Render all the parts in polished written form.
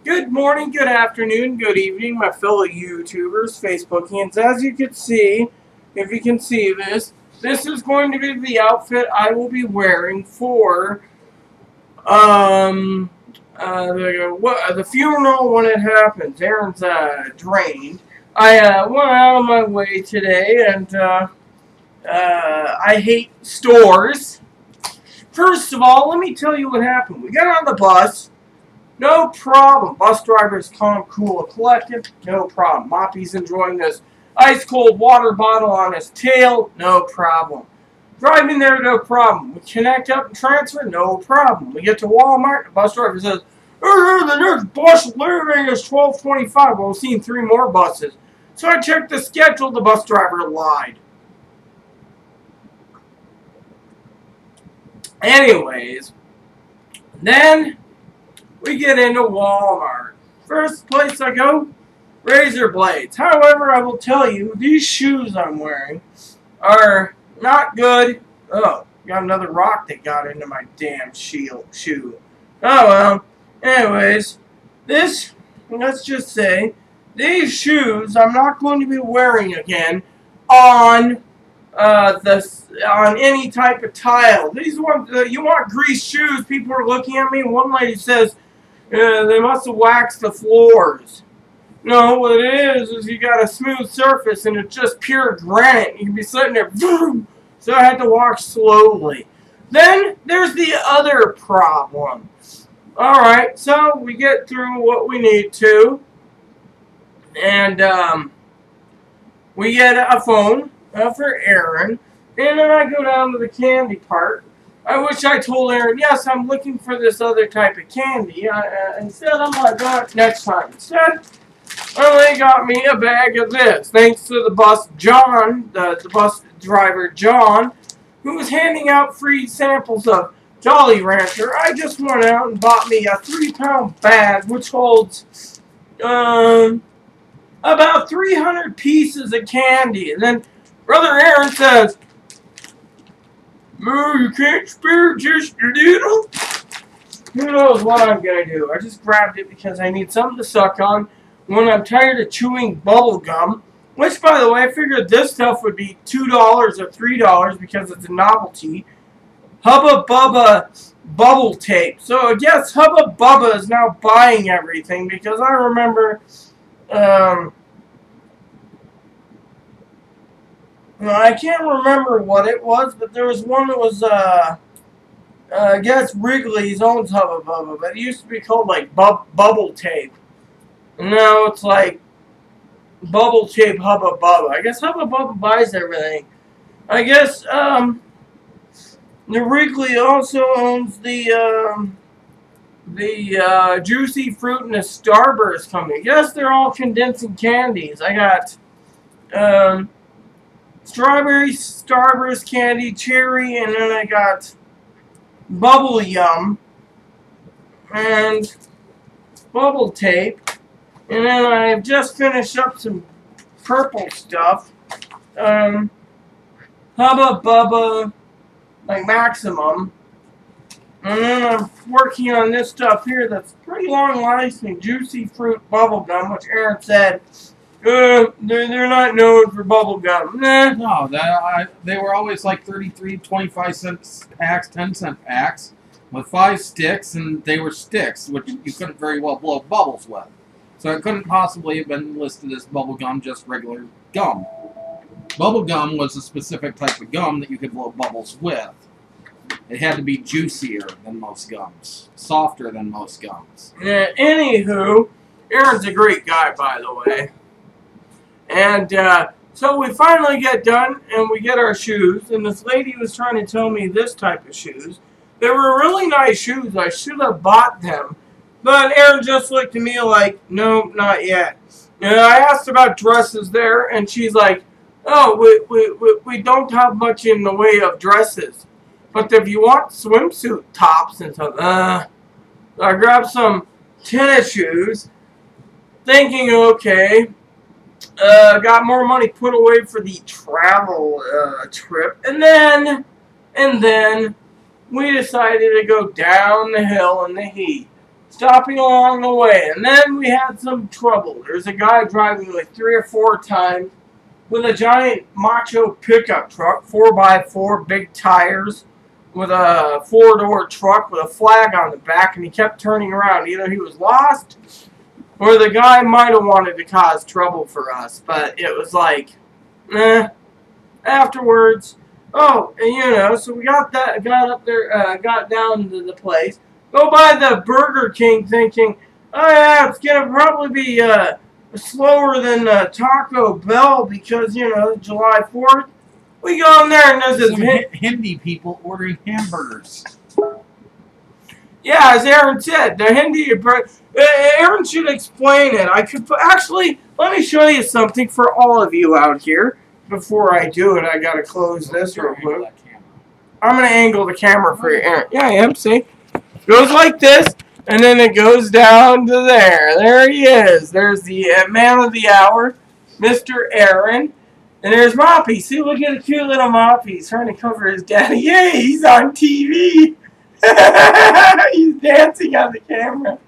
Good morning, good afternoon, good evening, my fellow YouTubers, Facebookians. As you can see, if you can see this, this is going to be the outfit I will be wearing for the funeral when it happens. Aaron's drained. I went out of my way today, and I hate stores. First of all, let me tell you what happened. We got on the bus. No problem. Bus driver's calm, cool, and collected. No problem. Moppy's enjoying this ice cold water bottle on his tail. No problem. Driving there, no problem. We connect up and transfer. No problem. We get to Walmart. The bus driver says, the next bus leaving is 12:25. Well, we've seen 3 more buses. So I checked the schedule. The bus driver lied. Anyways, then we get into Walmart. First place I go, razor blades. However, I will tell you, these shoes I'm wearing are not good. Oh, got another rock that got into my damn shoe. Oh well. Anyways, let's just say, these shoes I'm not going to be wearing again on on any type of tile. These ones, you want greased shoes. People are looking at me. One lady says, they must have waxed the floors. No, what it is you got a smooth surface and it's just pure granite. You can be sitting there, boom. So I had to walk slowly. Then there's the other problem. Alright, so we get through what we need to. And we get a phone for Aaron. And then I go down to the candy part. I wish I told Aaron, yes, I'm looking for this other type of candy. Instead, I'm like, next time. Instead, well, they got me a bag of this. Thanks to the bus John, the bus driver John, who was handing out free samples of Jolly Rancher. I just went out and bought me a 3-pound bag, which holds about 300 pieces of candy. And then Brother Aaron says, "No, you can't spare just a little." Who knows what I'm going to do. I just grabbed it because I need something to suck on when I'm tired of chewing bubble gum. Which, by the way, I figured this stuff would be $2 or $3 because it's a novelty. Hubba Bubba bubble tape. So I guess Hubba Bubba is now buying everything because I remember I can't remember what it was, but there was one that was, I guess Wrigley's owns Hubba Bubba, but it used to be called, like, Bubble Tape. And now it's, like, Bubble Tape Hubba Bubba. I guess Hubba Bubba buys everything. I guess, the Wrigley also owns the Juicy Fruit and the Starburst company. I guess they're all condensing candies. I got, strawberry Starburst candy, cherry, and then I got bubble yum and bubble tape, and then I've just finished up some purple stuff. Hubba Bubba, like Maximum, and then I'm working on this stuff here that's pretty long lasting, Juicy Fruit bubble gum, which Aaron said. They're not known for bubble gum. Nah. No, they were always like 33, 25 cent packs, 10-cent packs with 5 sticks, and they were sticks, which you couldn't very well blow bubbles with. So it couldn't possibly have been listed as bubble gum, just regular gum. Bubble gum was a specific type of gum that you could blow bubbles with. It had to be juicier than most gums, softer than most gums. Anywho, Aaron's a great guy, by the way. And so we finally get done, and we get our shoes. And this lady was trying to tell me this type of shoes. They were really nice shoes. I should have bought them. But Aaron just looked at me like, no, not yet. And I asked about dresses there, and she's like, oh, we don't have much in the way of dresses. But if you want swimsuit tops and stuff, I grabbed some tennis shoes, thinking, okay. Got more money put away for the travel trip, and then we decided to go down the hill in the heat. stopping along the way. And then we had some trouble. There's a guy driving like 3 or 4 times with a giant macho pickup truck, 4x4, big tires, with a 4-door truck with a flag on the back, and he kept turning around. Either he was lost, or the guy might have wanted to cause trouble for us. But it was like, afterwards, oh, and you know, so we got up there, got down to the place, go by the Burger King thinking, oh yeah, it's gonna probably be slower than Taco Bell because, you know, July 4th. We go in there and there's this Hindi people ordering hamburgers. Yeah, as Aaron said, the Hindi. Aaron should explain it. I could actually let me show you something for all of you out here. Before I do it, I gotta close this real quick. I'm gonna angle the camera for you, Aaron. Yeah, I am. See, goes like this, and then it goes down to there. There he is. There's the man of the hour, Mr. Aaron. And there's Moppy. See, look at the cute little Moppy. He's trying to cover his daddy. Yay, he's on TV. He's dancing on the camera.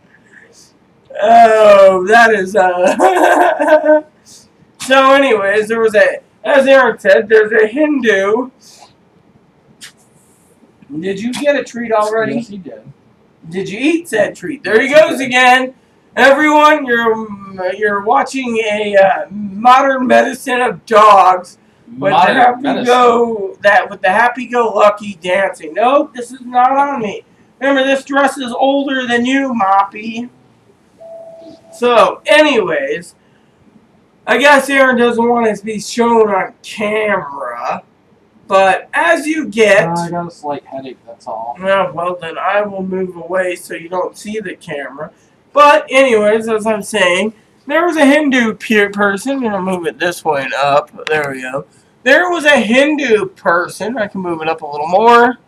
Oh, that is, So anyways, there was as Aaron said, there's a Hindu. Did you get a treat already? Yes, he did. Did you eat said treat? There he goes again. Everyone, you're watching a modern medicine of dogs with the happy-go-lucky dancing. Nope, this is not on me. Remember, this dress is older than you, Moppy. So, anyways, I guess Aaron doesn't want to be shown on camera. But as you get... I got a slight headache, that's all. Well, then I will move away so you don't see the camera. But anyways, as I'm saying, there was a Hindu person. I'm going to move it this way and up. There we go. There was a Hindu person. I can move it up a little more.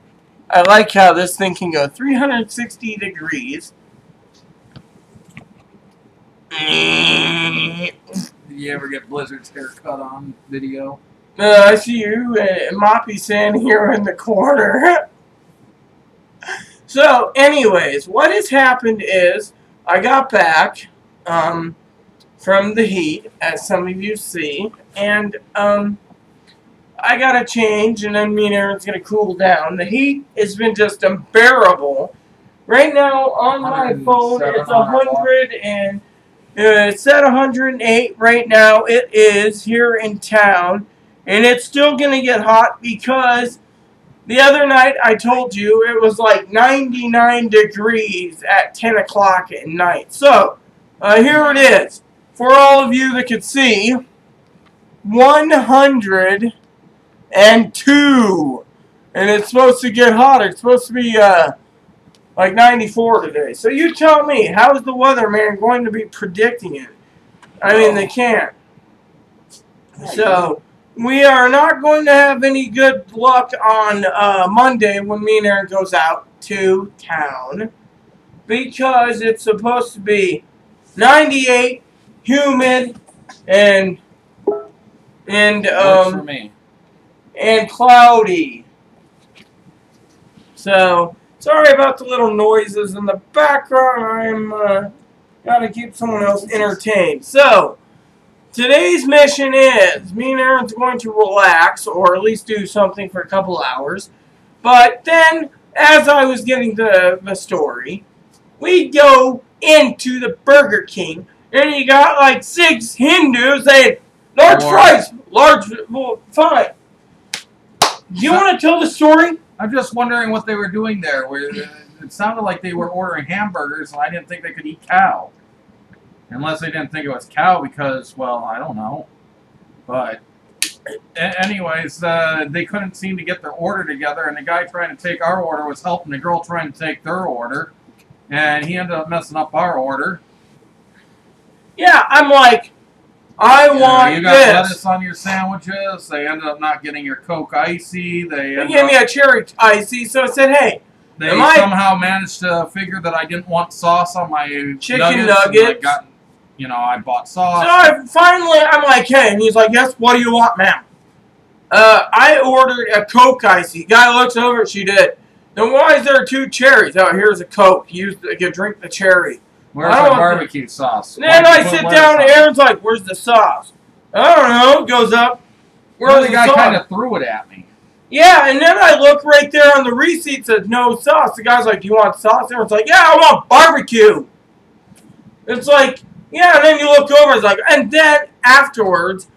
I like how this thing can go 360 degrees. Did you ever get Blizzard's haircut on video? I see you and Moppy standing here in the corner. So, anyways, what has happened is I got back from the heat, as some of you see, and I got to change, and then me and Aaron's going to cool down. The heat has been just unbearable. Right now, on my phone, it's 100 and it's at 108 right now. It is here in town, and it's still going to get hot because the other night I told you it was like 99 degrees at 10 o'clock at night. So, here it is. For all of you that could see, 102. And it's supposed to get hotter. It's supposed to be like 94 today. So you tell me, how is the weatherman going to be predicting it? I mean, they can't. So, we are not going to have any good luck on Monday when me and Aaron goes out to town. Because it's supposed to be 98, humid, and Works for me. And cloudy. So, sorry about the little noises in the background. I'm gotta keep someone else entertained. So, today's mission is, me and Aaron's going to relax, or at least do something for a couple hours. But then, as I was getting the story, we go into the Burger King, and you got like 6 Hindus saying, large fries, well, fine. Do you want to tell the story? I'm just wondering what they were doing there. It sounded like they were ordering hamburgers, and I didn't think they could eat cow. Unless they didn't think it was cow because, well, I don't know. But, anyways, they couldn't seem to get their order together, and the guy trying to take our order was helping the girl trying to take their order. And he ended up messing up our order. Yeah, I'm like, I want you got lettuce on your sandwiches. They ended up not getting your Coke Icy. They gave me a cherry icy, so I said, hey. They somehow managed to figure that I didn't want sauce on my chicken nuggets. I bought sauce. So finally, I'm like, hey. And he's like, yes, what do you want, ma'am? I ordered a Coke Icy. Guy looks over, she did. Then why is there 2 cherries? Oh, here's a Coke. You can drink the cherry. Where's the barbecue sauce? And then I sit down and Aaron's like, where's the sauce? I don't know. Goes up. Where's the guy kind of threw it at me. Yeah, and then I look right there on the receipt, says no sauce. The guy's like, do you want sauce? Aaron's like, yeah, I want barbecue. It's like, yeah, and then you look over, it's like, and then afterwards,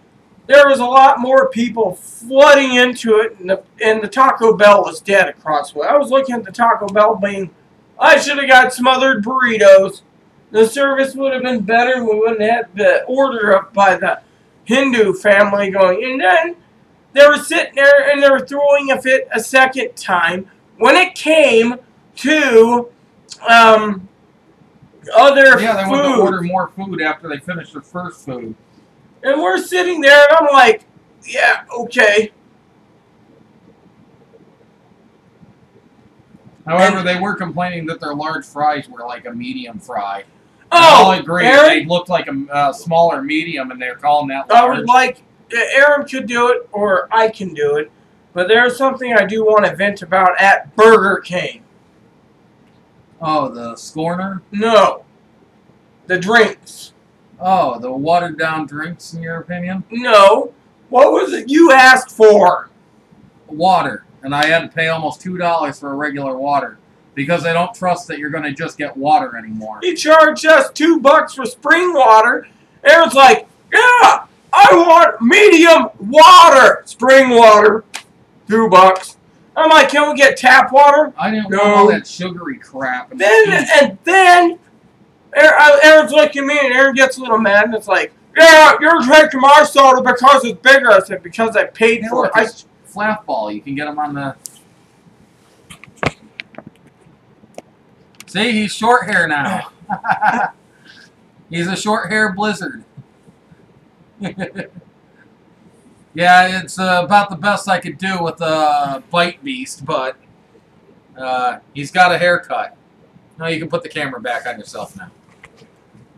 there was a lot more people flooding into it, and the Taco Bell was dead across the way. I was looking at the Taco Bell being, I should have got smothered burritos. The service would have been better, and we wouldn't have had the order up by the Hindu family going. And then they were sitting there, and they were throwing a fit a second time when it came to other Yeah, they food. wanted to order more food after they finished their first food. And we're sitting there, and I'm like, yeah, okay. However, they were complaining that their large fries were like a medium fry. Oh, I'll agree. They looked like a smaller medium, and they're calling that large. I would like, Aaron could do it, or I can do it. But there's something I do want to vent about at Burger King. Oh, the Scorner? No. The drinks. Oh, the watered-down drinks, in your opinion? No. What was it you asked for? Water. And I had to pay almost $2 for a regular water. Because I don't trust that you're going to just get water anymore. He charged us $2 for spring water. Aaron's like, yeah, I want medium water. Spring water. $2. I'm like, can we get tap water? I didn't want all that sugary crap. And then Aaron's looking at me, and Aaron gets a little mad, and it's like, yeah, you're drinking my soda because it's bigger. I said, because I paid for it. It's flat ball. You can get them on the... See, he's short hair now. He's a short hair blizzard. Yeah, it's about the best I could do with a bite beast, but he's got a haircut. Now you can put the camera back on yourself now.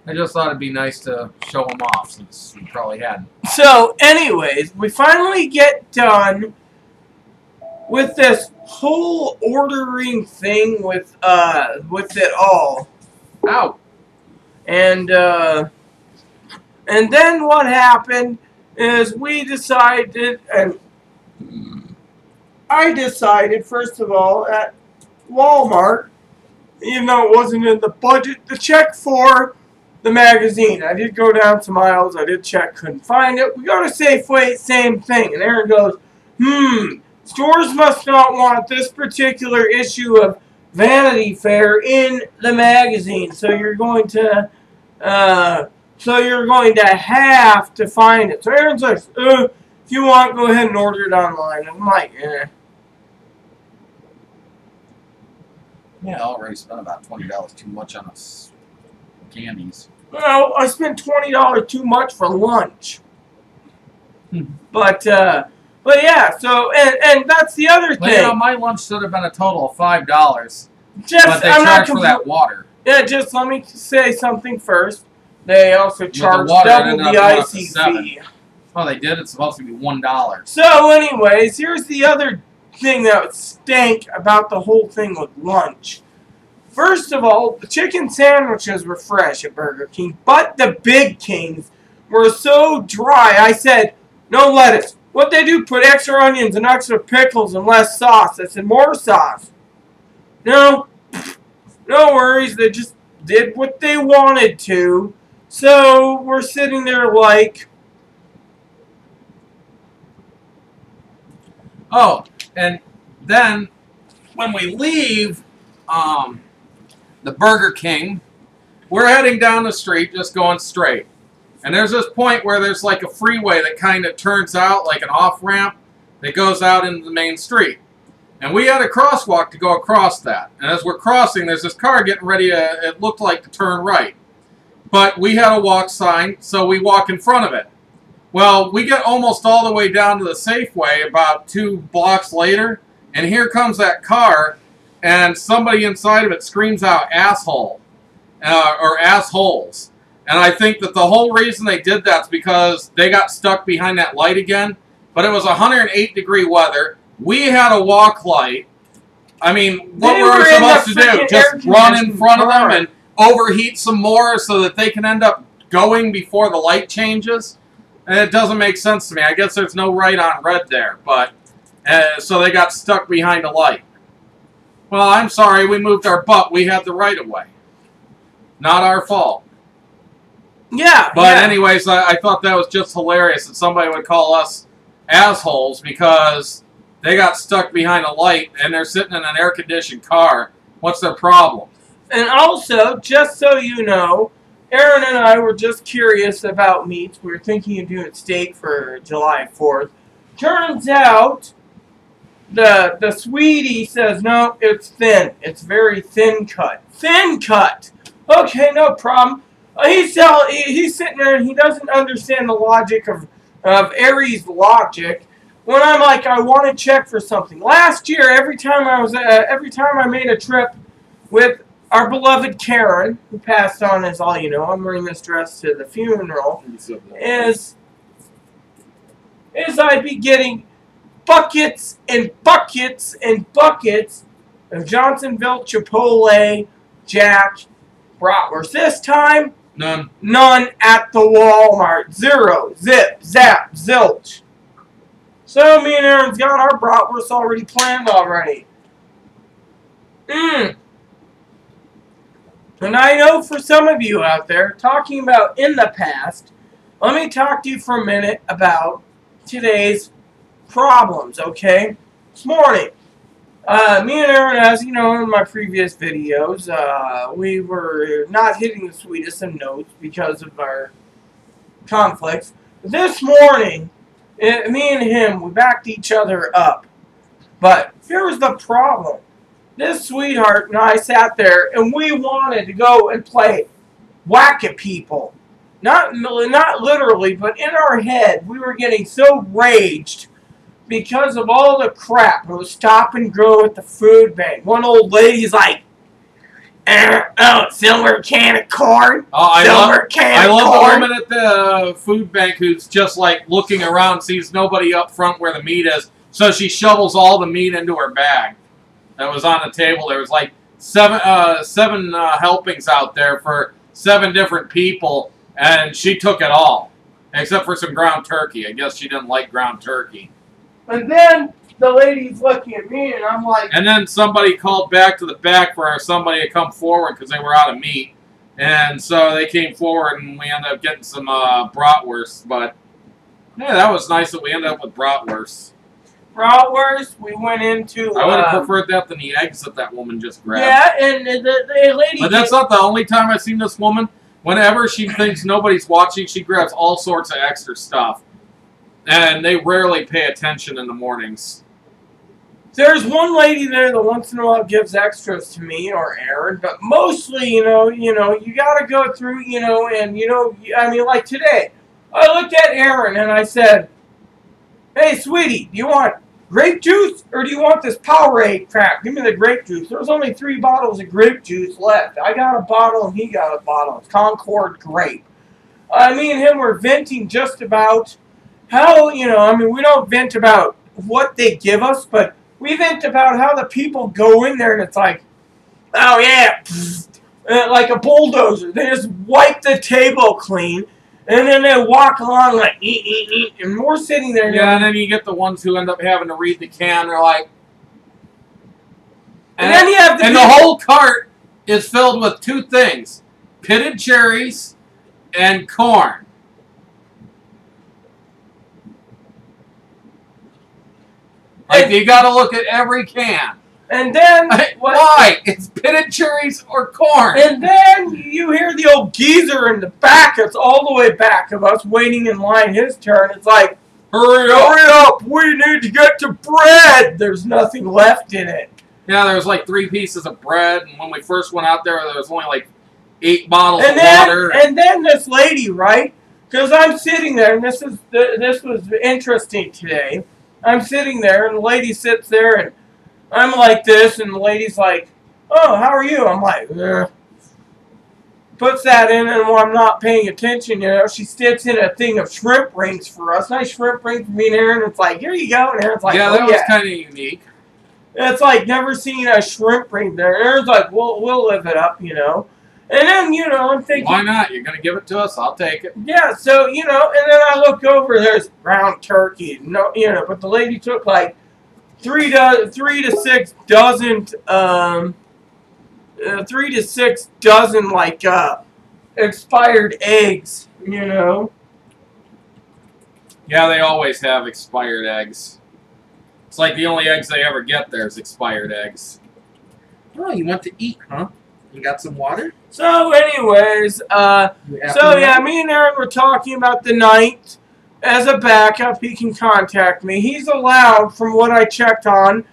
I just thought it'd be nice to show him off since you probably hadn't. So, anyways, we finally get done with this whole ordering thing with it all. Ow. And then what happened is we decided, and I decided, first of all, at Walmart, even though it wasn't in the budget, to check for the magazine. I did go down some aisles, I did check, couldn't find it. We go to Safeway, same thing. And Aaron goes, stores must not want this particular issue of Vanity Fair in the magazine. So you're going to have to find it. So Aaron's like, if you want, go ahead and order it online. And I'm like, eh. Yeah, I already spent about $20 too much on us candies. Well, I spent $20 too much for lunch. But yeah, so, and that's the other thing. Well, you know, my lunch should have been a total of $5. Just, but they charged for that water. Yeah, just let me say something first. They also charge double the icing fee. Oh, they did? It's supposed to be $1. So, anyways, here's the other thing that stank about the whole thing with lunch. First of all, the chicken sandwiches were fresh at Burger King, but the Big Kings were so dry. I said, no lettuce. What they do, put extra onions and extra pickles and less sauce. I said, more sauce. No, no worries. They just did what they wanted to. So, we're sitting there like... Oh, and then when we leave the Burger King, we're heading down the street, just going straight. And there's this point where there's like a freeway that kind of turns out like an off-ramp that goes out into the main street. And we had a crosswalk to go across that. And as we're crossing, there's this car getting ready to, it looked like to turn right. But we had a walk sign, so we walk in front of it. Well, we get almost all the way down to the Safeway about 2 blocks later, and here comes that car, and somebody inside of it screams out, asshole, or assholes. And I think that the whole reason they did that is because they got stuck behind that light again, but it was 108-degree weather. We had a walk light, I mean, what were we supposed to do? Just run in front of them and overheat some more so that they can end up going before the light changes? And it doesn't make sense to me. I guess there's no right on red there, but so they got stuck behind a light. Well, I'm sorry, we moved our butt. We had the right of way. Not our fault. Yeah. But anyways, I thought that was just hilarious that somebody would call us assholes because they got stuck behind a light and they're sitting in an air-conditioned car. What's their problem? And also, just so you know, Aaron and I were just curious about meats. We were thinking of doing steak for July 4th. Turns out, the sweetie says, no, it's thin. It's very thin cut. Thin cut! Okay, no problem. He's sitting there and he doesn't understand the logic of Aries logic. When I'm like, I want to check for something. Last year, every time I made a trip with our beloved Karen, who passed on, as all you know, I'm wearing this dress to the funeral, is I'd be getting buckets and buckets and buckets of Johnsonville Chipotle Jack bratwurst. This time, none at the Walmart. Zero. Zip. Zap. Zilch. So me and Aaron's got our bratwurst already planned already. And I know for some of you out there, talking about in the past, let me talk to you for a minute about today's problems, okay? This morning, me and Aaron, as you know in my previous videos, we were not hitting the sweetest of notes because of our conflicts. This morning, me and him, we backed each other up. But here was the problem. This sweetheart and I sat there and we wanted to go and play whack at people. Not literally, but in our head, we were getting so raged because of all the crap. It was stop and go at the food bank. One old lady's like, oh, silver can of corn. I love the woman at the food bank who's just like looking around, sees nobody up front where the meat is, so she shovels all the meat into her bag. That was on the table. There was like seven helpings out there for 7 different people, and she took it all, except for some ground turkey. I guess she didn't like ground turkey. And then the lady's looking at me, and I'm like... And then somebody called back to the back for somebody to come forward because they were out of meat. And so they came forward, and we ended up getting some bratwurst. But, yeah, that was nice that we ended up with bratwurst. Bratwurst, we went into... I would have preferred that than the eggs that woman just grabbed. Yeah, and the lady... But that's not the only time I've seen this woman. Whenever she thinks nobody's watching, she grabs all sorts of extra stuff. And they rarely pay attention in the mornings. There's one lady there that once in a while gives extras to me or Aaron, but mostly, you gotta go through, I mean, like today, I looked at Aaron and I said, hey, sweetie, do you want grape juice or do you want this Powerade crap? Give me the grape juice. There's only 3 bottles of grape juice left. I got a bottle and he got a bottle. It's Concord grape. Me and him were venting just about how, we don't vent about what they give us, but we vent about how the people go in there and it's like, oh yeah, like a bulldozer. They just wipe the table clean and then they walk along like, eat, and we're sitting there. Yeah, and then you get the ones who end up having to read the can. They're like, and then you have the whole cart is filled with 2 things: pitted cherries and corn. Like, you gotta look at every can. And then... Why? It's pitted cherries or corn. And then you hear the old geezer in the back. It's all the way back of us waiting in line his turn. It's like, hurry up. We need to get to bread. There's nothing left in it. Yeah, there was like 3 pieces of bread. And when we first went out there was only like 8 bottles of water. And then this lady, right? Because I'm sitting there, and this was interesting today. I'm sitting there, and the lady sits there, and I'm like this, and the lady's like, oh, how are you? I'm like, ugh. Puts that in, and when I'm not paying attention, she sticks in a thing of shrimp rings for us. Nice shrimp ring for me and Aaron. It's like, here you go. And Aaron's like, yeah, that was kind of unique. It's like never seen a shrimp right there. And Aaron's like, we'll live it up, you know. And then, you know, I'm thinking, why not? You're gonna give it to us. I'll take it. yeah. So, you know, and then I look over. There's ground turkey. No, you know, but the lady took like 3 to 6 dozen, 3 to 6 dozen like expired eggs. You know. Yeah, they always have expired eggs. It's like the only eggs they ever get there is expired eggs. Oh, you want to eat, huh? You got some water? So, anyways, yeah, me and Aaron were talking about the night. As a backup, he can contact me. He's allowed, from what I checked on,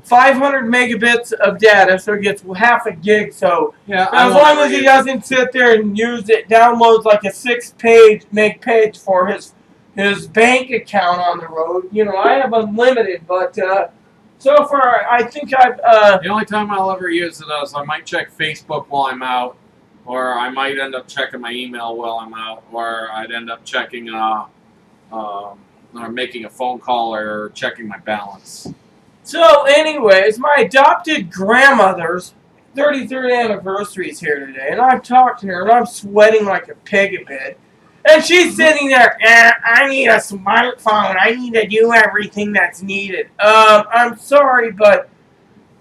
500 megabits of data, so he gets half a gig. So, Yeah, as long as he doesn't sit there and use it, downloads like a 6-page page for his bank account on the road. You know, I have unlimited, but so far I think I've the only time I'll ever use it is I might check Facebook while I'm out, or I might end up checking my email while I'm out, or I'd end up checking or making a phone call or checking my balance. So, anyways, my adopted grandmother's 33rd anniversary is here today, and I've talked to her, and I'm sweating like a pig a bit. And she's sitting there, I need a smartphone. I need to do everything that's needed. I'm sorry, but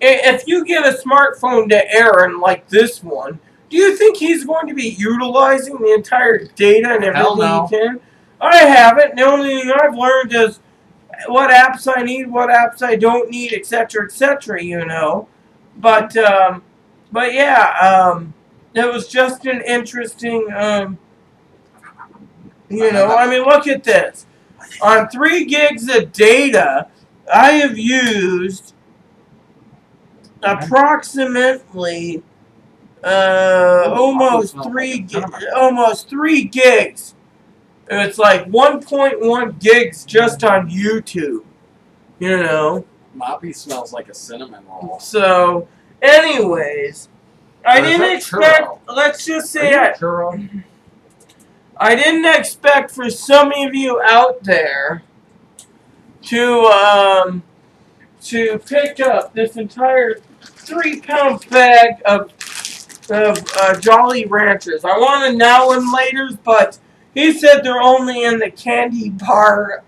if you give a smartphone to Aaron like this one, do you think he's going to be utilizing the entire data and everything Hell no. he can? I haven't. The only thing I've learned is what apps I need, what apps I don't need, etc., you know. But yeah, it was just an interesting, you know, I mean, look at this. On 3 gigs of data, I have used approximately almost 3 gigs. It's like 1.1 gigs just on YouTube. You know. Moppy smells like a cinnamon roll. So, anyways, I didn't expect. Let's just say I didn't expect for some of you out there to pick up this entire 3-pound bag of Jolly Ranchers. I wanted now and laters, but he said they're only in the candy bar.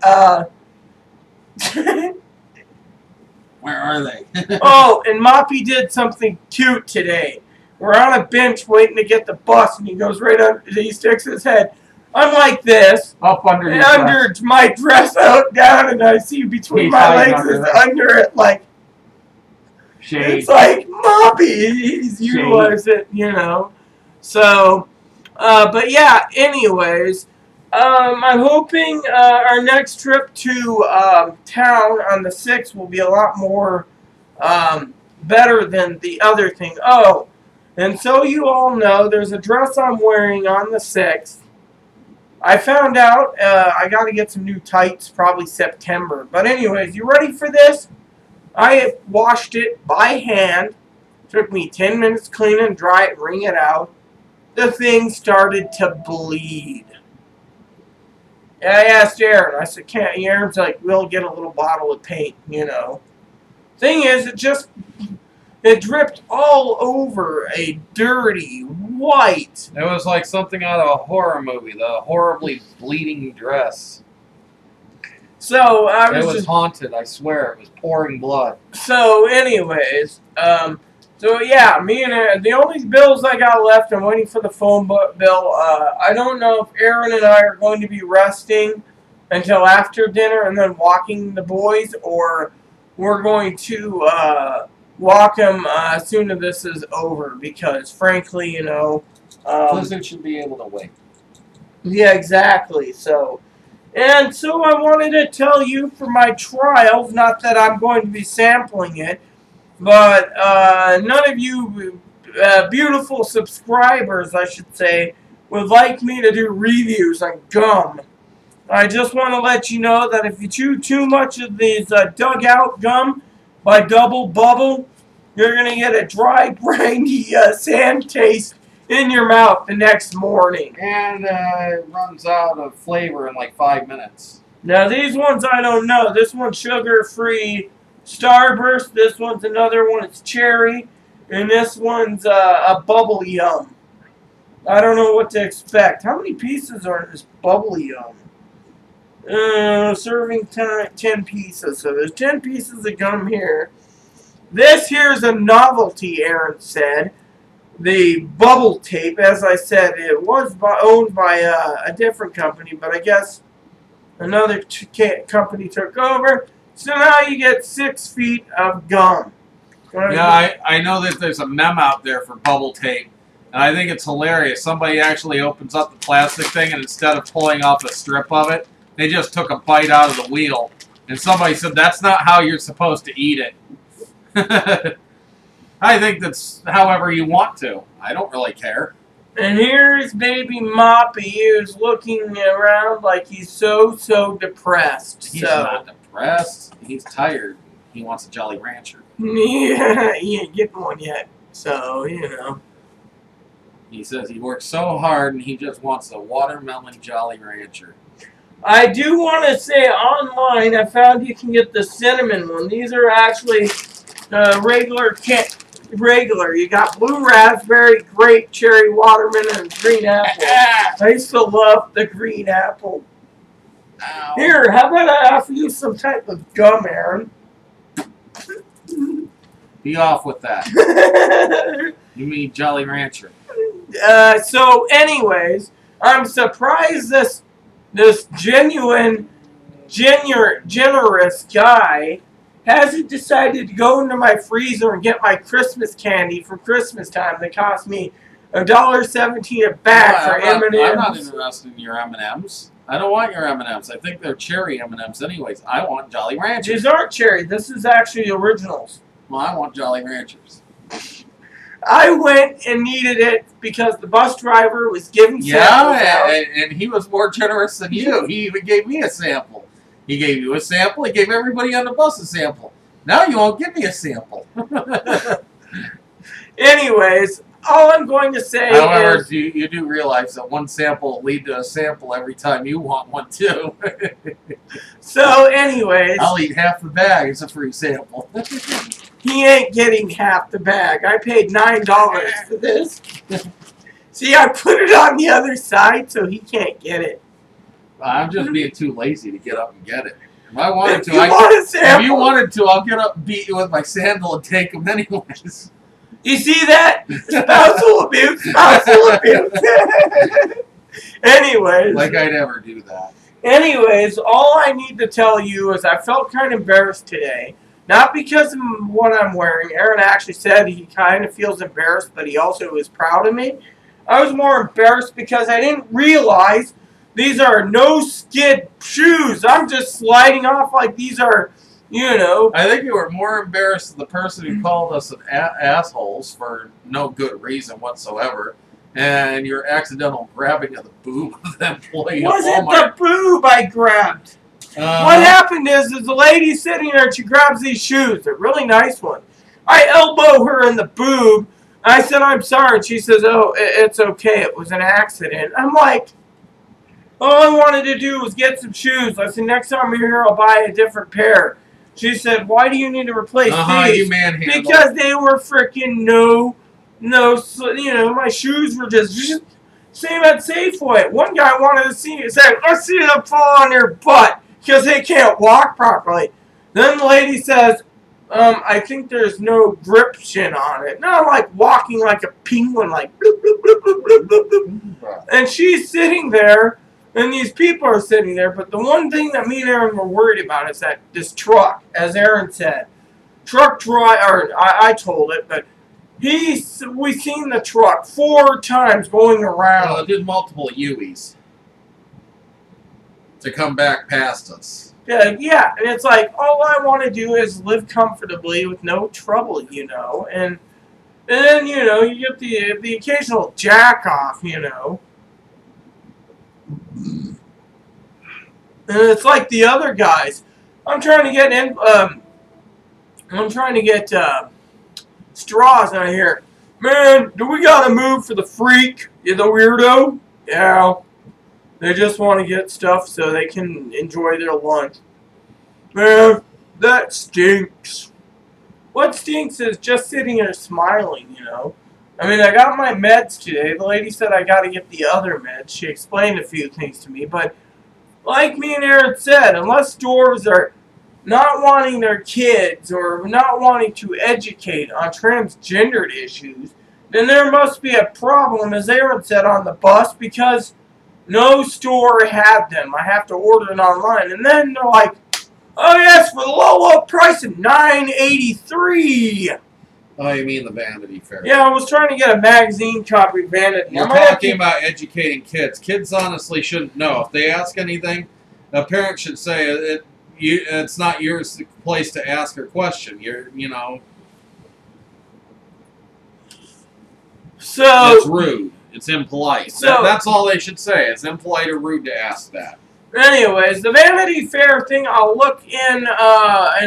Where are they? Oh, and Moppy did something cute today. We're on a bench waiting to get the bus, and he goes right under. He sticks his head. I'm like this, Up under your under my dress out down, and I see between my legs is under it like shade. It's like Moppy. He's utilized it, you know. So, but yeah. Anyways, I'm hoping our next trip to town on the 6th will be a lot more better than the other thing. Oh, and so you all know, there's a dress I'm wearing on the 6th. I found out I got to get some new tights, probably September. But anyways, you ready for this? I washed it by hand. Took me 10 minutes to clean and dry it, wring it out. The thing started to bleed. And I asked Aaron. I said, "Can't?" Aaron's like, "We'll get a little bottle of paint, you know." Thing is, it dripped all over a dirty white. It was like something out of a horror movie. The horribly bleeding dress. So I It was haunted. I swear, it was pouring blood. So, anyways, so yeah, me and Aaron, the only bills I got left, I'm waiting for the phone bill. I don't know if Aaron and I are going to be resting until after dinner and then walking the boys, or we're going to walk them as soon as this is over, because frankly, you know, Blizzard should be able to wait. yeah, exactly. So, and so I wanted to tell you for my trials, not that I'm going to be sampling it, but none of you beautiful subscribers, I should say, would like me to do reviews on gum. I just want to let you know that if you chew too much of these dugout gum by Double Bubble, you're going to get a dry, briny sand taste in your mouth the next morning. And it runs out of flavor in like 5 minutes. Now, these ones I don't know. This one's sugar-free, Starburst. This one's another one. It's cherry. And this one's a bubbly yum. I don't know what to expect. How many pieces are in this bubbly yum? Serving time, 10 pieces. So there's 10 pieces of gum here. This here is a novelty, Aaron said. The bubble tape, as I said, it was owned by a different company, but I guess another company took over. So now you get 6 feet of gum. Yeah, I know that there's a meme out there for bubble tape, and I think it's hilarious. Somebody actually opens up the plastic thing, and instead of pulling off a strip of it, they just took a bite out of the wheel. And somebody said, that's not how you're supposed to eat it. I think that's however you want to. I don't really care. And here's baby Moppy, who's looking around like he's so depressed. He's not depressed. He's tired. He wants a Jolly Rancher. Yeah, he ain't getting one yet. So, you know. He says he works so hard and he just wants a watermelon Jolly Rancher. I do want to say online, I found you can get the cinnamon one. These are actually regular. You got blue raspberry, grape, cherry, watermelon, and green apple. I used to love the green apple. Ow. Here, how about I offer you some type of gum, Aaron? Be off with that. You mean Jolly Rancher. So, anyways, I'm surprised this generous guy hasn't decided to go into my freezer and get my Christmas candy from Christmas time that cost me $1.17 a bag for M&Ms. I'm not interested in your M&Ms. I don't want your M&Ms. I think they're cherry M&Ms anyways. I want Jolly Ranchers. These aren't cherry. This is actually originals. Well, I want Jolly Ranchers. I went and needed it because the bus driver was giving samples out. And he was more generous than you. He even gave me a sample. He gave you a sample. He gave everybody on the bus a sample. Now you won't give me a sample. Anyways, all I'm going to say however, is... you do realize that one sample will lead to a sample every time you want one, too. So, anyways... I'll eat half the bag as a free sample. He ain't getting half the bag. I paid $9 for this. See, I put it on the other side so he can't get it. I'm just being too lazy to get up and get it. If I wanted to, if you wanted to, I'll get up and beat you with my sandal and take them anyways. You see that? Spousal abuse. Spousal abuse. Anyways. Like I'd ever do that. Anyways, all I need to tell you is I felt kind of embarrassed today. Not because of what I'm wearing. Aaron actually said he kind of feels embarrassed, but he also is proud of me. I was more embarrassed because I didn't realize these are no-skid shoes. I'm just sliding off like these are, you know. I think you were more embarrassed than the person who called us assholes for no good reason whatsoever. And your accidental grabbing of the boob of the employee. Wasn't the boob I grabbed. What happened is the lady sitting there and she grabs these shoes. They're really nice ones. I elbow her in the boob. I said, I'm sorry. And she says, oh, it's okay. It was an accident. I'm like, all I wanted to do was get some shoes. I said, next time you're here, I'll buy a different pair. She said, why do you need to replace these? You manhandled. Because they were freaking no, you know, my shoes were just same at Safeway. One guy wanted to see it. Said, let's see them fall on their butt because they can't walk properly. Then the lady says, I think there's no gription on it. And I'm like walking like a penguin, like bloop, bloop, bloop, bloop, bloop, bloop, bloop. And she's sitting there, and these people are sitting there. But the one thing that me and Aaron were worried about is that this truck, as Aaron said, truck driver, I told it, but we've seen the truck 4 times going around. Well, it did multiple U's to come back past us. Yeah, and it's like, all I want to do is live comfortably with no trouble, you know, and then, you know, you get the occasional jack off, you know. And it's like the other guys. I'm trying to get straws out here. Man, do we gotta move for the freak? You the weirdo? Yeah. They just want to get stuff so they can enjoy their lunch. Man, That stinks. What stinks is just sitting here smiling, you know. I mean, I got my meds today. The lady said I got to get the other meds. She explained a few things to me. But like me and Aaron said, unless stores are not wanting their kids or not wanting to educate on transgendered issues, then there must be a problem, as Aaron said, on the bus because no store had them. I have to order it online. And then they're like, oh yes, for the low price of $9.83. Oh, you mean the Vanity Fair? Yeah, I was trying to get a magazine copy of Vanity. We're talking about educating kids. Kids honestly shouldn't know. If they ask anything, a parent should say it's not your place to ask a question. You know. So it's rude. It's impolite. So, that's all they should say. It's impolite or rude to ask that. Anyways, the Vanity Fair thing, I'll look in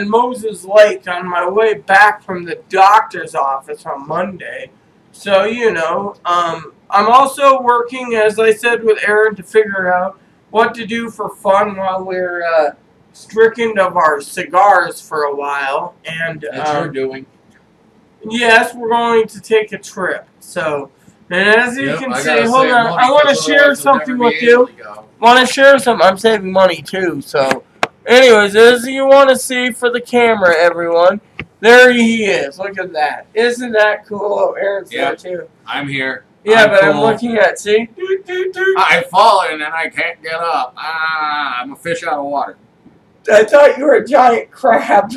Moses Lake on my way back from the doctor's office on Monday. So, you know, I'm also working, as I said, with Aaron to figure out what to do for fun while we're stricken of our cigars for a while. And that you're doing. Yes, we're going to take a trip. So, and as you can see, hold on, I want to share something with you. Want to share something? I'm saving money too. So, anyways, as you want to see for the camera, everyone, there he is. Look at that. Isn't that cool? Oh, Aaron's there too. I'm here. Yeah, but cool. I'm looking at, see? I've fallen and I can't get up. I'm a fish out of water. I thought you were a giant crab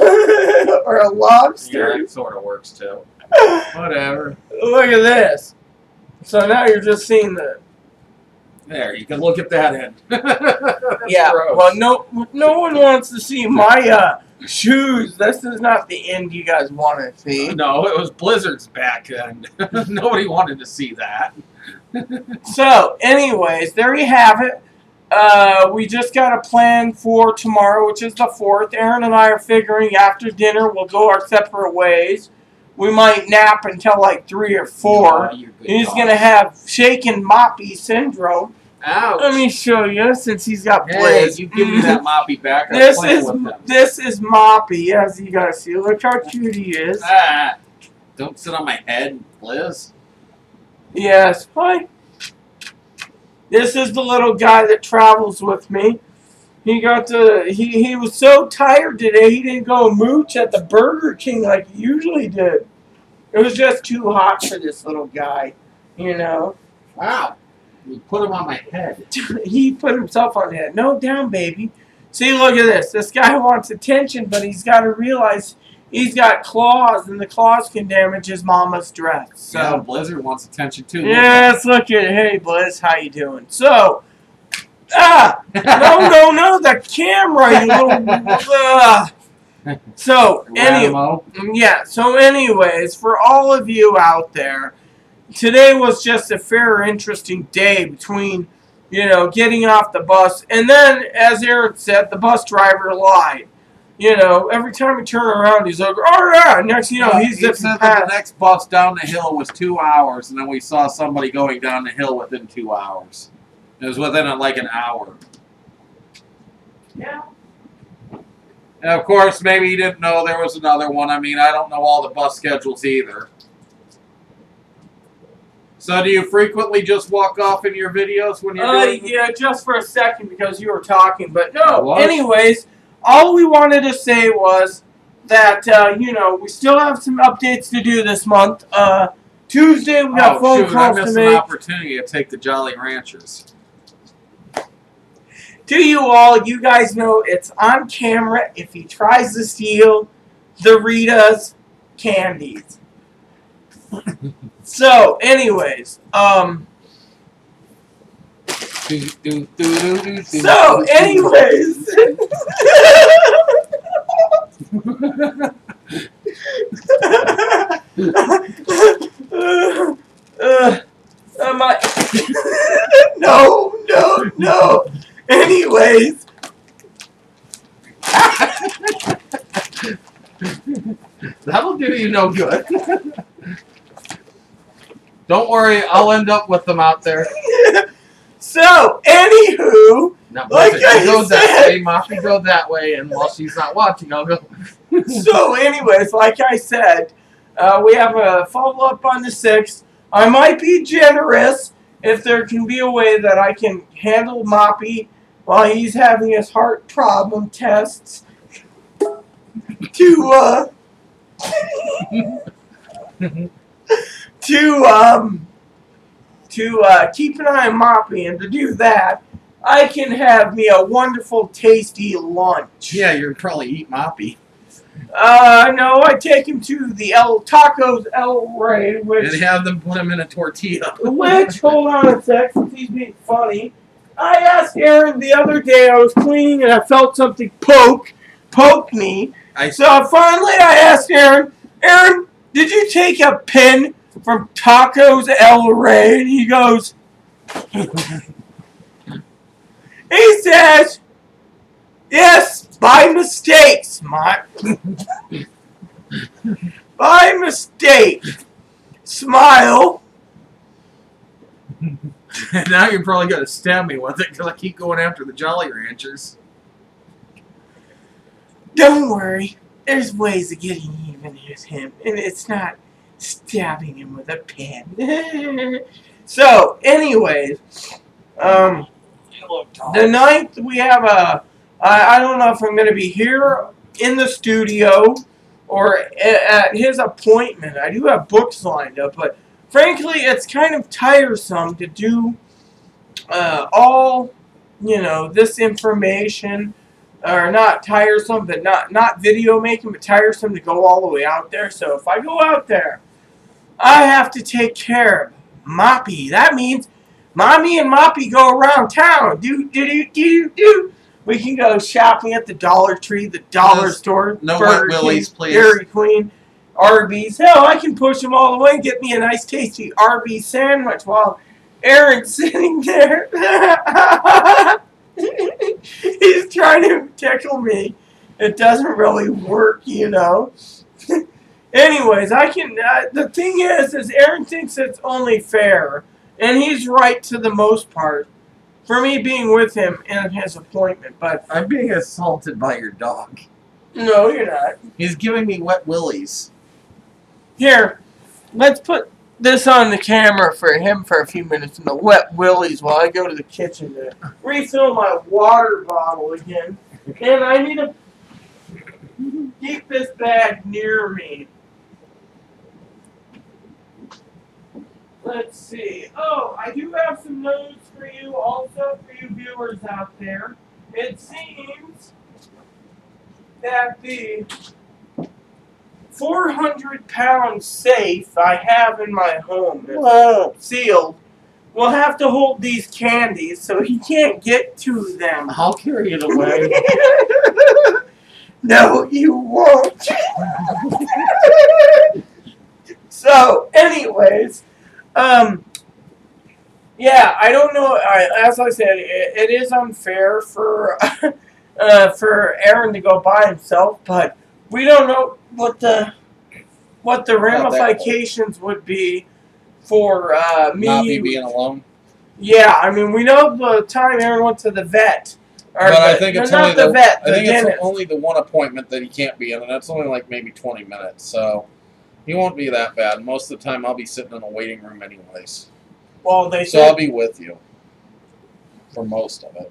or a lobster. Yeah, that sort of works too. Whatever. Look at this. So now you're just seeing the... There, you can look at that end. Yeah, gross. Well, no one wants to see my shoes. This is not the end you guys want to see. No, it was Blizzard's back end. Nobody wanted to see that. So, anyways, there you have it. We just got a plan for tomorrow, which is the 4th. Aaron and I are figuring after dinner we'll go our separate ways. We might nap until like 3 or 4. No, He's going to have shaken moppy syndrome. Ouch. Let me show you, since he's got Hey, Blizz. you give me that moppy back. This is Moppy, as you guys see. Look how cute he is. Don't sit on my head, Blizz. Yes, hi. This is the little guy that travels with me. He got he was so tired today he didn't go mooch at the Burger King like he usually did. It was just too hot for this little guy, you know. Wow. You put him on my head. He put himself on the head. No, down, baby. See, look at this. This guy wants attention, but he's got to realize he's got claws, and the claws can damage his mama's dress. So yeah, Blizzard wants attention too. Yes, look at it. Hey, Blizz, how you doing? So, no, the camera, you little. So, anyways, for all of you out there, today was just a fair, interesting day between, you know, getting off the bus. And then, as Aaron said, the bus driver lied. You know, every time we turn around, he's like, oh, yeah. Next you know, he's zipping said past. that the next bus down the hill was 2 hours, and then we saw somebody going down the hill within 2 hours. It was within like an hour. Yeah. And of course, maybe you didn't know there was another one. I mean, I don't know all the bus schedules either. So do you frequently just walk off in your videos when you're doing Yeah, just for a second because you were talking. But no, anyways, all we wanted to say was that, you know, we still have some updates to do this month. Tuesday, we got phone calls to make. I missed an opportunity to take the Jolly Ranchers. To you all, you guys know it's on camera if he tries to steal the Rita's candies. So, anyways, no. Anyways. That'll do you no good. Don't worry, I'll end up with them out there. So, anywho, Now, Like both I you go that said. way, Moppy go that way, and while she's not watching, I'll go. So, anyways, like I said, we have a follow-up on the 6th. I might be generous if there can be a way that I can handle Moppy while he's having his heart problem tests to keep an eye on Moppy, and to do that, I can have me a wonderful, tasty lunch. Yeah, you're probably eat Moppy. No, I take him to the Tacos El Rey, which... And have them put him in a tortilla. Which, hold on a sec, since he's being funny. I asked Aaron the other day, I was cleaning and I felt something poke me. So finally I asked Aaron, did you take a pin from Tacos El Rey? And he goes, he says, yes, by mistake, by mistake. Smile. Now you're probably going to stab me with it because I keep going after the Jolly Ranchers. Don't worry. There's ways of getting even with him, and it's not stabbing him with a pin. So, anyways, the 9th we have I don't know if I'm going to be here in the studio or at his appointment. I do have books lined up, but frankly, it's kind of tiresome to do all, this information, or not tiresome, but not video making, but tiresome to go all the way out there. So if I go out there, I have to take care of Moppy. That means Mommy and Moppy go around town. Do. We can go shopping at the Dollar Tree, the Dollar Store, No Burger Wet Willies, King, please. Dairy Queen, Arby's. Hell, I can push them all the way and get me a nice tasty Arby's sandwich while Aaron's sitting there. He's trying to tickle me. It doesn't really work, Anyways, I can. The thing is Aaron thinks it's only fair, and he's right to the most part, for me being with him in his appointment. But I'm being assaulted by your dog. no, you're not. He's giving me wet willies. Here, let's put this on the camera for him for a few minutes in the wet willies while I go to the kitchen to refill my water bottle again. And I need to keep this bag near me. Let's see. Oh, I do have some news for you, also for you viewers out there. It seems that the 400-pound safe I have in my home, sealed, will have to hold these candies, so he can't get to them. I'll carry it away. No, you won't. So, anyways, yeah, I don't know. As I said, it is unfair for Aaron to go by himself, but we don't know what the ramifications would be for me. Not me being alone. Yeah, I mean, we know the time Aaron went to the vet. But I think it's only it's only the one appointment that he can't be in, and that's only like maybe 20 minutes. So he won't be that bad. Most of the time, I'll be sitting in a waiting room anyways. Well, So I'll be with you for most of it.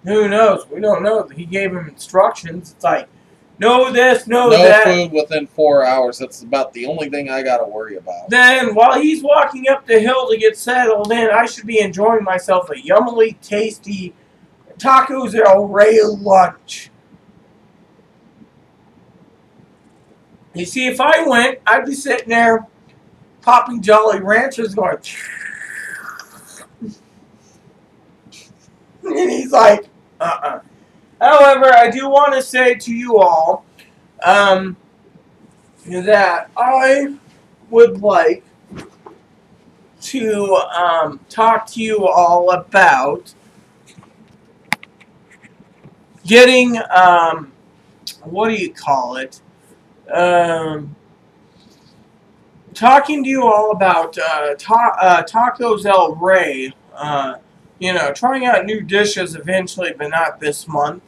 Who knows? We don't know. He gave him instructions. It's like, know this, know that. No food within 4 hours. That's about the only thing I got to worry about. Then, while he's walking up the hill to get settled in, I should be enjoying myself a yummily tasty Tacos El Rey lunch. You see, if I went, I'd be sitting there popping Jolly Ranchers going... And he's like, However, I do want to say to you all that I would like to talk to you all about getting, what do you call it? Talking to you all about Tacos El Rey. you know, trying out new dishes eventually, but not this month.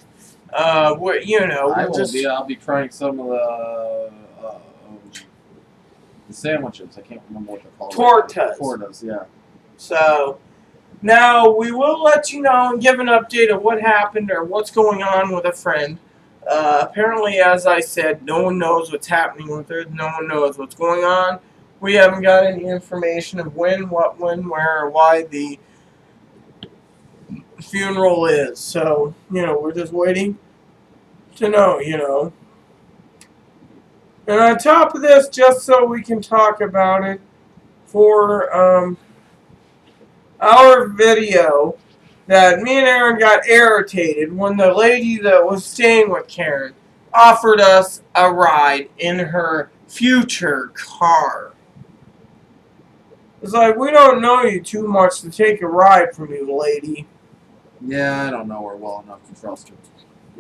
You know, I'll be trying some of the sandwiches. I can't remember what they're called. Tortas. Tortas, yeah. So, now we will let you know and give an update of what happened or what's going on with a friend. Apparently, as I said, no one knows what's happening with her. No one knows what's going on. We haven't got any information of when, what, when, where, or why the funeral is. So, you know, we're just waiting to know, you know. And on top of this, just so we can talk about it, for our video that me and Aaron got irritated when the lady that was staying with Karen offered us a ride in her future car. It's like, we don't know you too much to take a ride from you, lady. Yeah, I don't know her well enough to trust her.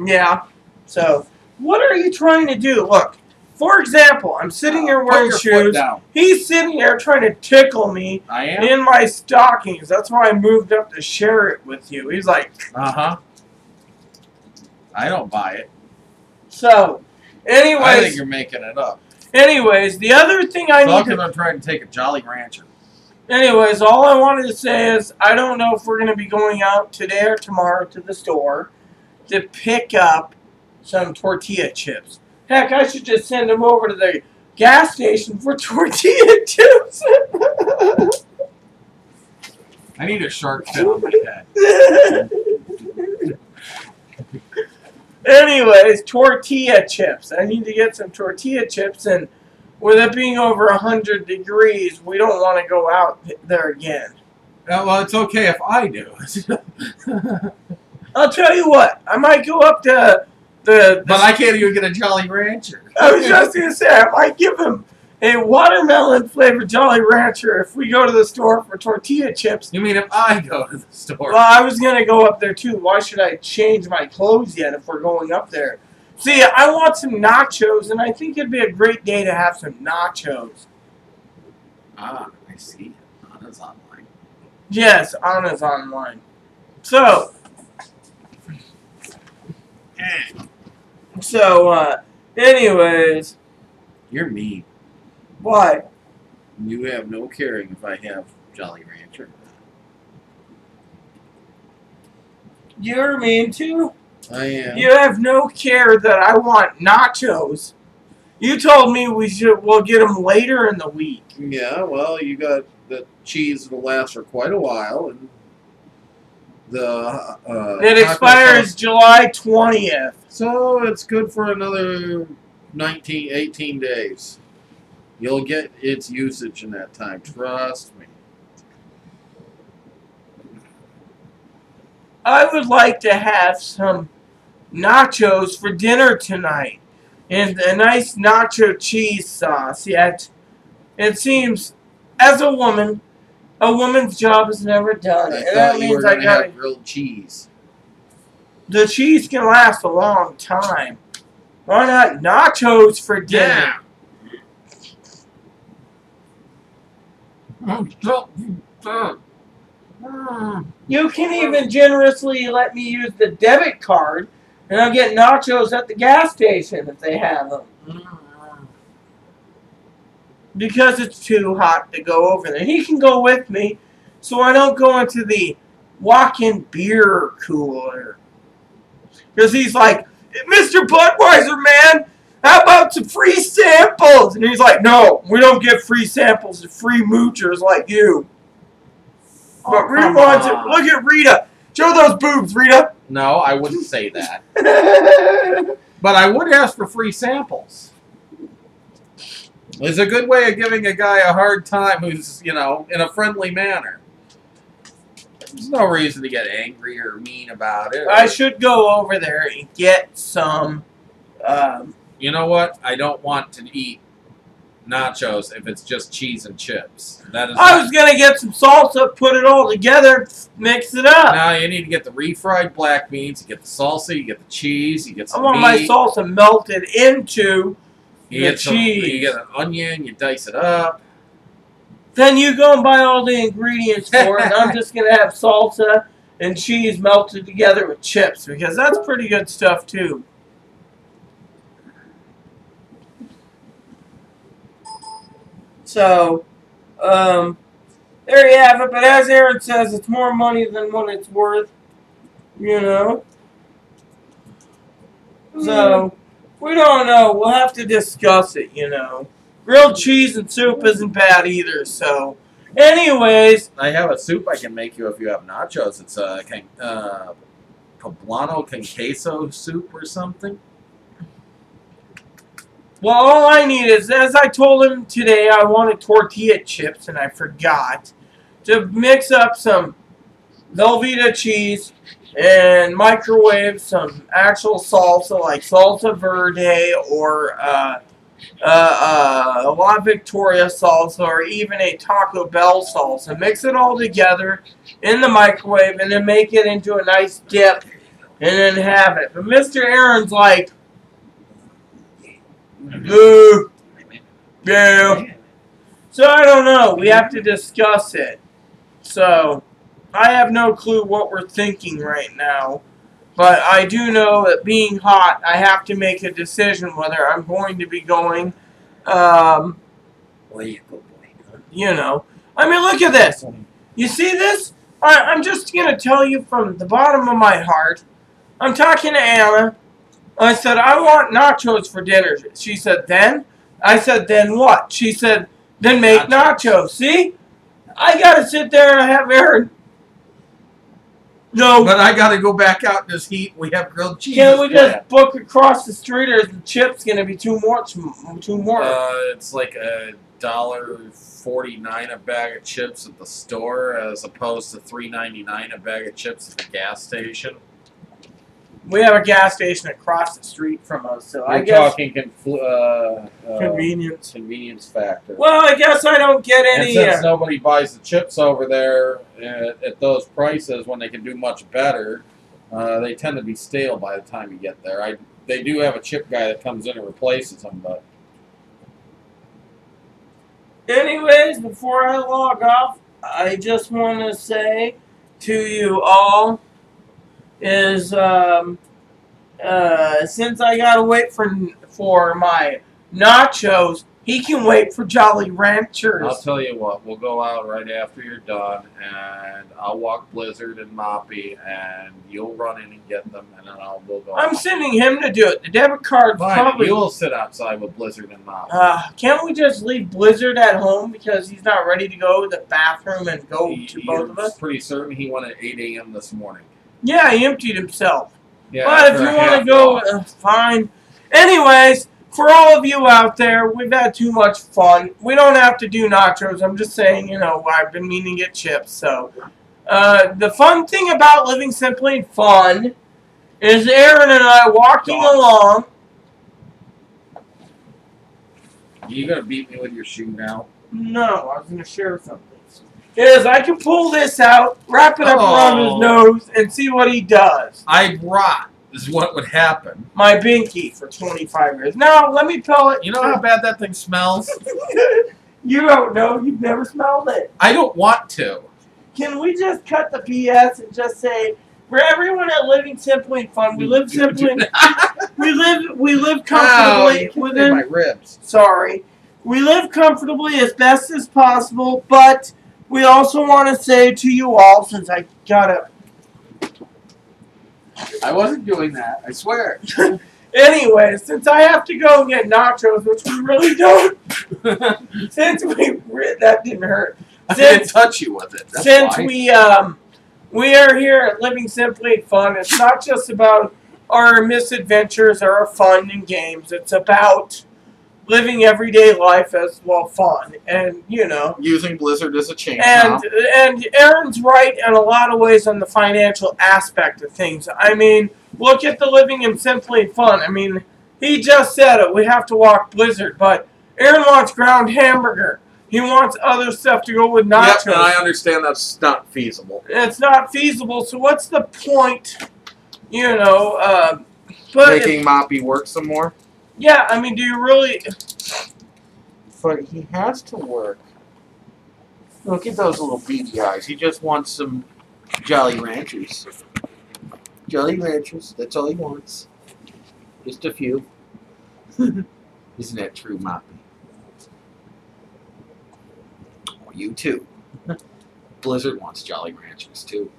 Yeah. So, what are you trying to do? Look, for example, I'm sitting here wearing shoes. He's sitting here trying to tickle me in my stockings. That's why I moved up to share it with you. He's like, I don't buy it. So, anyways. I think you're making it up. Anyways, the other thing I need to... I'm trying to take a Jolly Rancher. Anyways, all I wanted to say is, I don't know if we're going to be going out today or tomorrow to the store to pick up some tortilla chips. Heck, I should just send them over to the gas station for tortilla chips. I need a shark fin on my head. Anyways, tortilla chips. I need to get some tortilla chips, and with it being over 100 degrees, we don't want to go out there again. Well, it's okay if I do. I'll tell you what, I might go up to but I can't even get a Jolly Rancher. I was just going to say, I might give him a watermelon flavored Jolly Rancher if we go to the store for tortilla chips. You mean if I go to the store? Well, I was going to go up there too. Why should I change my clothes yet if we're going up there? See, I want some nachos, and I think it'd be a great day to have some nachos. Ah, I see. Anna's online. Yes, Anna's online. So... anyways. You're mean. Why? You have no caring if I have Jolly Rancher. You're mean too? I am. You have no care that I want nachos. You told me we'll get them later in the week. Yeah, well, you got the cheese that'll last for quite a while, and it expires July 20th. So it's good for another 18 days. You'll get its usage in that time. Trust me. I would like to have some nachos for dinner tonight. And a nice nacho cheese sauce. Yet, it seems, as a woman's job is never done. I thought you were going to have grilled cheese. The cheese can last a long time. Why not nachos for dinner? You can even generously let me use the debit card, and I'll get nachos at the gas station if they have them. Because it's too hot to go over there. He can go with me, so I don't go into the walk-in beer cooler. Because he's like, Mr. Budweiser, man, how about some free samples? And he's like, no, we don't give free samples to free moochers like you. But Rita wants it. Look at Rita. Show those boobs, Rita. No, I wouldn't say that. But I would ask for free samples. It's a good way of giving a guy a hard time who's, you know, in a friendly manner. There's no reason to get angry or mean about it. I should go over there and get some... you know what? I don't want to eat nachos if it's just cheese and chips. I was going to get some salsa, put it all together, mix it up. Now you need to get the refried black beans, you get the salsa, you get the cheese, you get some I want my salsa melted into the cheese. You get an onion, you dice it up. Then you go and buy all the ingredients for it, and I'm just going to have salsa and cheese melted together with chips, because that's pretty good stuff too. So, there you have it. But as Aaron says, it's more money than what it's worth, you know. So, we don't know. We'll have to discuss it, you know. Grilled cheese and soup isn't bad either, so. Anyways. I have a soup I can make you if you have nachos. It's a poblano con queso soup or something. Well, all I need is, as I told him today, I wanted tortilla chips, and I forgot to mix up some Velveeta cheese and microwave some actual salsa, like salsa verde or a La Victoria salsa, or even a Taco Bell salsa. Mix it all together in the microwave, and then make it into a nice dip, and then have it. But Mr. Aaron's like, boo, boo. So I don't know. We have to discuss it. So I have no clue what we're thinking right now. But I do know that being hot, I have to make a decision whether I'm going to be going, you know. I mean, look at this. You see this? I'm just going to tell you from the bottom of my heart. I'm talking to Anna. I said, I want nachos for dinner. She said, then? I said, then what? She said, then make nachos. See? I got to sit there and have Aaron. No. But I got to go back out in this heat. We have grilled cheese. Can't we just book across the street, or is the chips going to be too much? It's like $1.49 a bag of chips at the store, as opposed to $3.99 a bag of chips at the gas station. We have a gas station across the street from us, so I We're guess talking convenience. Convenience factor. Well, I guess I don't get any. And since nobody buys the chips over there at those prices when they can do much better, they tend to be stale by the time you get there. They do have a chip guy that comes in and replaces them, but. Anyways, before I log off, I just want to say to you all is since I gotta wait for my nachos, he can wait for Jolly Ranchers. I'll tell you what, we'll go out right after you're done, and I'll walk Blizzard and Moppy, and you'll run in and get them, and then we'll go. I'm sending him to do it. The debit card probably. You'll sit outside with Blizzard and Moppy. Can't we just leave Blizzard at home because he's not ready to go to the bathroom and go to both of us? I'm pretty certain he went at 8 a.m. this morning. Yeah, he emptied himself. Yeah, but if you want to go, fine. Anyways, for all of you out there, we've had too much fun. We don't have to do nachos. I'm just saying, you know, I've been meaning to get chips. So, the fun thing about living simply fun is Aaron and I walking along. You gonna beat me with your shoe now? No, I was gonna share something. Is I can pull this out, wrap it up around his nose, and see what he does. I'd rot, is what would happen. My binky for 25 years. Now, let me tell it. You know how bad that thing smells? You don't know. You've never smelled it. I don't want to. Can we just cut the BS and just say, for everyone at Living Simply and Fun, we live simply. we live comfortably within my ribs. Sorry. We live comfortably as best as possible, but we also want to say to you all, since I gotta. I wasn't doing that, I swear. Anyway, since I have to go and get nachos, which we really don't. Since that didn't hurt. I didn't touch you with it. That's since why. we are here at Living Simply and Fun, it's not just about our misadventures or our fun and games. It's about living everyday life as well, fun, and you know, using Blizzard as a chainsaw. And Aaron's right in a lot of ways on the financial aspect of things. I mean, look at the Living and Simply and Fun. I mean, he just said it. We have to walk Blizzard, but Aaron wants ground hamburger. He wants other stuff to go with nachos. Yep, and I understand that's not feasible. It's not feasible. So what's the point? You know, making Moppy work some more. Yeah, I mean, do you really? But he has to work. Look at those little beady eyes. He just wants some Jolly Ranchers. Jolly Ranchers, that's all he wants. Just a few. Isn't that true, Moppy? Oh, you too. Blizzard wants Jolly Ranchers too.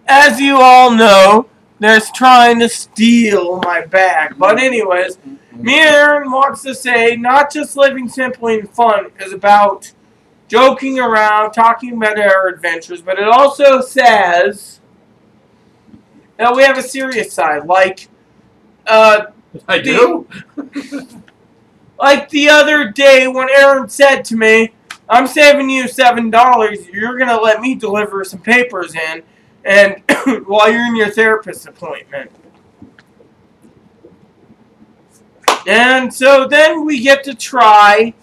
As you all know, there's trying to steal my bag. But anyways, me and Aaron wants to say not just living simply and fun is about joking around, talking about our adventures, but it also says that we have a serious side. Like, I do? like the other day when Aaron said to me, I'm saving you $7, you're going to let me deliver some papers in, and while you're in your therapist appointment. And so then we get to try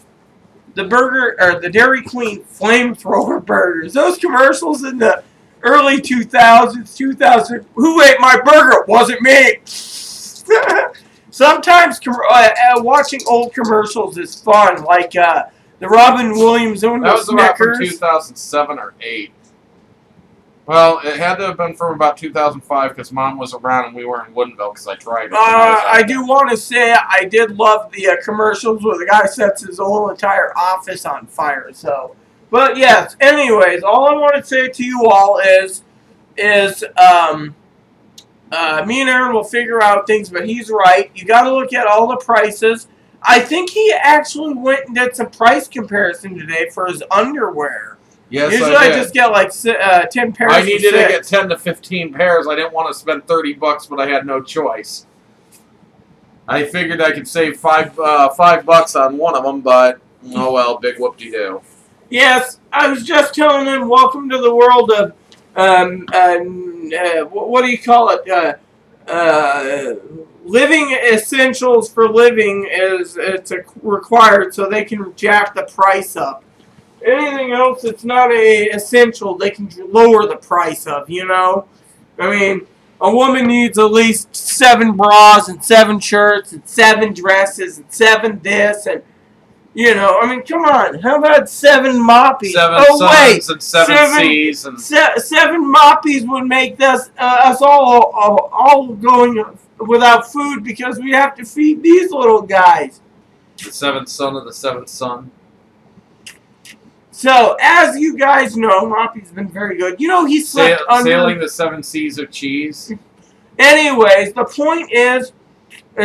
the burger, or the Dairy Queen flamethrower burgers. Those commercials in the early 2000s, who ate my burger? It wasn't me. Sometimes watching old commercials is fun, like the Robin Williams one. That was about from Snickers. 2007 or 8. Well, it had to have been from about 2005 because Mom was around and we were in Woodinville because I tried it. I do want to say I did love the commercials where the guy sets his whole entire office on fire. So, but yes. Anyways, all I want to say to you all is me and Aaron will figure out things, but he's right. You got to look at all the prices. I think he actually went and did some price comparison today for his underwear. Yes, Usually I just get like 10 pairs. I needed to get 10 to 15 pairs. I didn't want to spend $30, but I had no choice. I figured I could save $5 on one of them, but oh well, big whoop-de-doo. Yes, I was just telling him, welcome to the world of, what do you call it? Living essentials for living it's required so they can jack the price up. Anything else that's not essential, they can lower the price of, you know? I mean, a woman needs at least 7 bras and 7 shirts and 7 dresses and 7 this and, you know, I mean, come on. How about 7 moppies? 7 Suns and 7 C's. And 7 moppies would make us all going without food because we have to feed these little guys. The 7th son of the 7th son. So, as you guys know, Moppy's been very good. You know, he slept under... Sailing the 7 seas of cheese. Anyways, the point is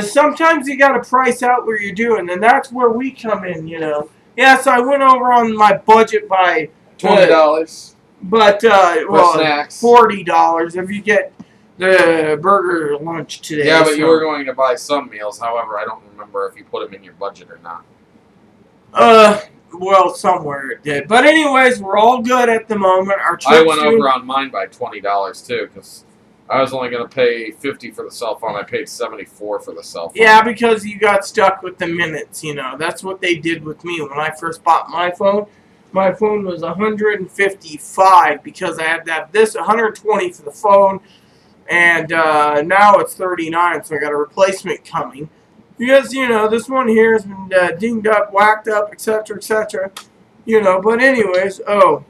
sometimes you got to price out what you're doing, and that's where we come in, you know. Yes, I went over on my budget by... $20. But, well, snacks. $40 if you get the burger lunch today. Yeah, but you were going to buy some meals. However, I don't remember if you put them in your budget or not. Well, somewhere it did. But anyways, we're all good at the moment. Our I went over on mine by $20 too, because I was only going to pay $50 for the cell phone. I paid $74 for the cell phone. Yeah, because you got stuck with the minutes, you know. That's what they did with me when I first bought my phone. My phone was $155 because I had to have this, $120 for the phone, and now it's $39, so I got a replacement coming. Because, you know, this one here has been dinged up, whacked up, etc., etc. You know, but anyways, so...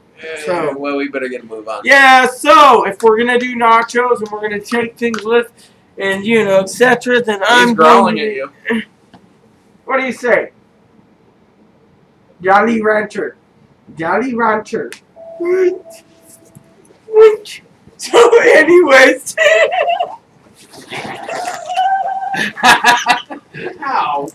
Well, we better get a move on. Yeah, so, if we're going to do nachos and we're going to take things with, and, you know, etc., then I'm growling at you. What do you say? Jolly Rancher. Jolly Rancher. So, anyways... Ow.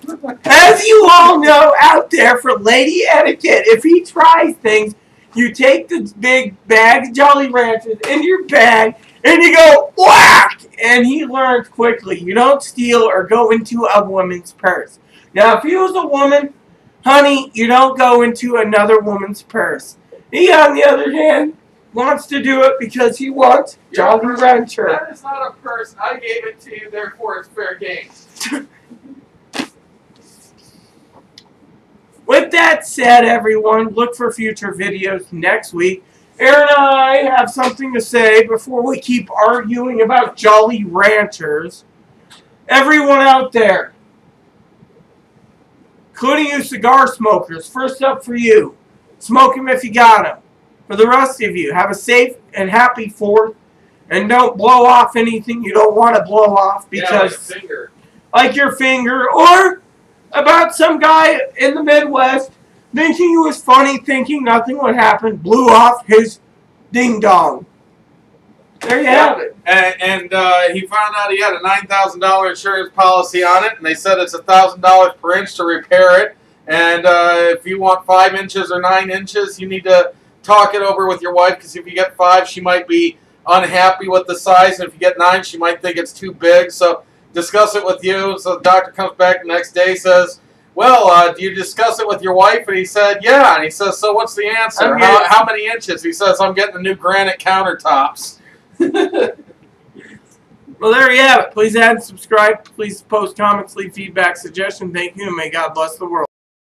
As you all know out there for lady etiquette, if he tries things, you take the big bag of Jolly Ranchers in your bag and you go whack, and he learns quickly. You don't steal or go into a woman's purse. Now, if he was a woman, honey, you don't go into another woman's purse. He, on the other hand, wants to do it because he wants Jolly Rancher. That is not a purse. I gave it to you, therefore it's fair game. With that said, everyone, look for future videos next week. Aaron and I have something to say before we keep arguing about Jolly Ranchers. Everyone out there, including you cigar smokers, first up for you. Smoke them if you got them. For the rest of you, have a safe and happy 4th. And don't blow off anything you don't want to blow off because, like your finger, or about some guy in the Midwest thinking it was funny, thinking nothing would happen, blew off his ding dong. There you have it. And he found out he had a $9,000 insurance policy on it, and they said it's $1,000 per inch to repair it. And if you want 5 inches or 9 inches, you need to talk it over with your wife, because if you get 5, she might be unhappy with the size, and if you get 9, she might think it's too big. So discuss it with you. So the doctor comes back the next day, says, well, do you discuss it with your wife? And he said, yeah. And he says, so what's the answer? How many inches? He says, I'm getting the new granite countertops. Well, there you have it. Please add and subscribe. Please post comments, leave feedback, suggestions. Thank you, and may God bless the world.